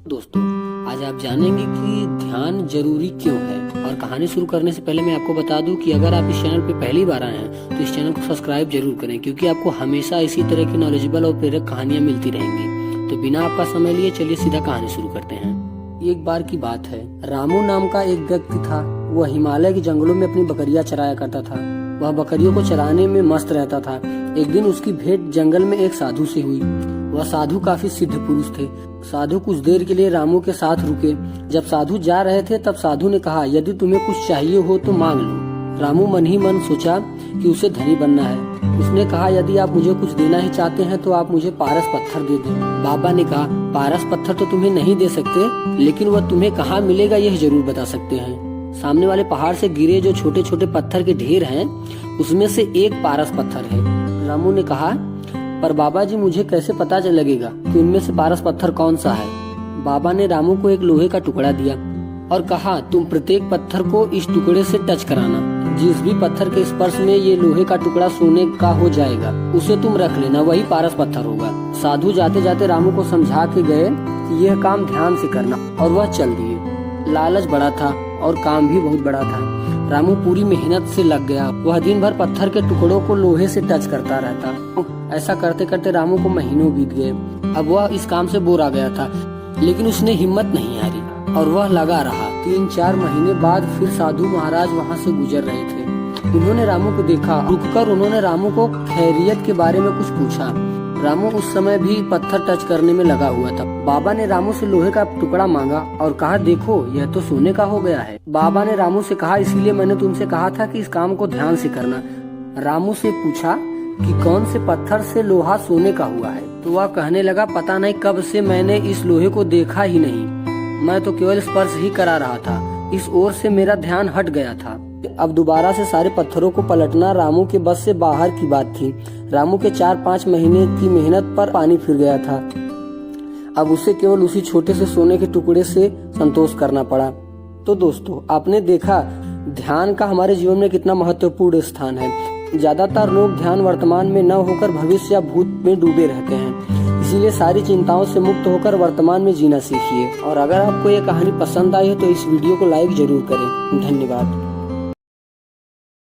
दोस्तों, आज आप जानेंगे कि ध्यान जरूरी क्यों है। और कहानी शुरू करने से पहले मैं आपको बता दूं कि अगर आप इस चैनल पे पहली बार आए हैं तो इस चैनल को सब्सक्राइब जरूर करें, क्योंकि आपको हमेशा इसी तरह की नॉलेजेबल और प्रेरक कहानियां मिलती रहेंगी। तो बिना आपका समय लिए चलिए सीधा कहानी शुरू करते हैं। एक बार की बात है, रामू नाम का एक व्यक्ति था। वह हिमालय के जंगलों में अपनी बकरियां चराया करता था। वह बकरियों को चराने में मस्त रहता था। एक दिन उसकी भेंट जंगल में एक साधु से हुई। वह साधु काफी सिद्ध पुरुष थे। साधु कुछ देर के लिए रामू के साथ रुके। जब साधु जा रहे थे तब साधु ने कहा, यदि तुम्हें कुछ चाहिए हो तो मांग लो। रामू मन ही मन सोचा कि उसे धनी बनना है। उसने कहा, यदि आप मुझे कुछ देना ही चाहते हैं तो आप मुझे पारस पत्थर दे दें। बाबा ने कहा, पारस पत्थर तो तुम्हें नहीं दे सकते, लेकिन वह तुम्हें कहाँ मिलेगा यह जरूर बता सकते हैं। सामने वाले पहाड़ से गिरे जो छोटे छोटे पत्थर के ढेर हैं, उसमें से एक पारस पत्थर है। रामू ने कहा, पर बाबा जी मुझे कैसे पता चल लगेगा कि उनमें से पारस पत्थर कौन सा है। बाबा ने रामू को एक लोहे का टुकड़ा दिया और कहा, तुम प्रत्येक पत्थर को इस टुकड़े से टच कराना। जिस भी पत्थर के स्पर्श में ये लोहे का टुकड़ा सोने का हो जाएगा, उसे तुम रख लेना, वही पारस पत्थर होगा। साधु जाते जाते रामू को समझा के गए कि यह काम ध्यान से करना, और वह चल दिए। लालच बड़ा था और काम भी बहुत बड़ा था। रामू पूरी मेहनत से लग गया। वह दिन भर पत्थर के टुकड़ों को लोहे से टच करता रहता। ऐसा करते करते रामू को महीनों बीत गए। अब वह इस काम से बोर आ गया था, लेकिन उसने हिम्मत नहीं हारी और वह लगा रहा। 3-4 महीने बाद फिर साधु महाराज वहाँ से गुजर रहे थे। उन्होंने रामू को देखा। रुककर उन्होंने रामू को खैरियत के बारे में कुछ पूछा। रामू उस समय भी पत्थर टच करने में लगा हुआ था। बाबा ने रामू से लोहे का टुकड़ा मांगा और कहा, देखो यह तो सोने का हो गया है। बाबा ने रामू से कहा, इसीलिए मैंने तुमसे कहा था कि इस काम को ध्यान से करना। रामू से पूछा कि कौन से पत्थर से लोहा सोने का हुआ है, तो वह कहने लगा, पता नहीं कब से मैंने इस लोहे को देखा ही नहीं। मैं तो केवल स्पर्श ही करा रहा था, इस ओर से मेरा ध्यान हट गया था। अब दोबारा से सारे पत्थरों को पलटना रामू के बस से बाहर की बात थी। रामू के 4-5 महीने की मेहनत पर पानी फिर गया था। अब उसे केवल उसी छोटे से सोने के टुकड़े से संतोष करना पड़ा। तो दोस्तों, आपने देखा ध्यान का हमारे जीवन में कितना महत्वपूर्ण स्थान है। ज्यादातर लोग ध्यान वर्तमान में न होकर भविष्य या भूत में डूबे रहते हैं। इसीलिए सारी चिंताओं से मुक्त होकर वर्तमान में जीना सीखिए। और अगर आपको ये कहानी पसंद आई है तो इस वीडियो को लाइक जरूर करें। धन्यवाद।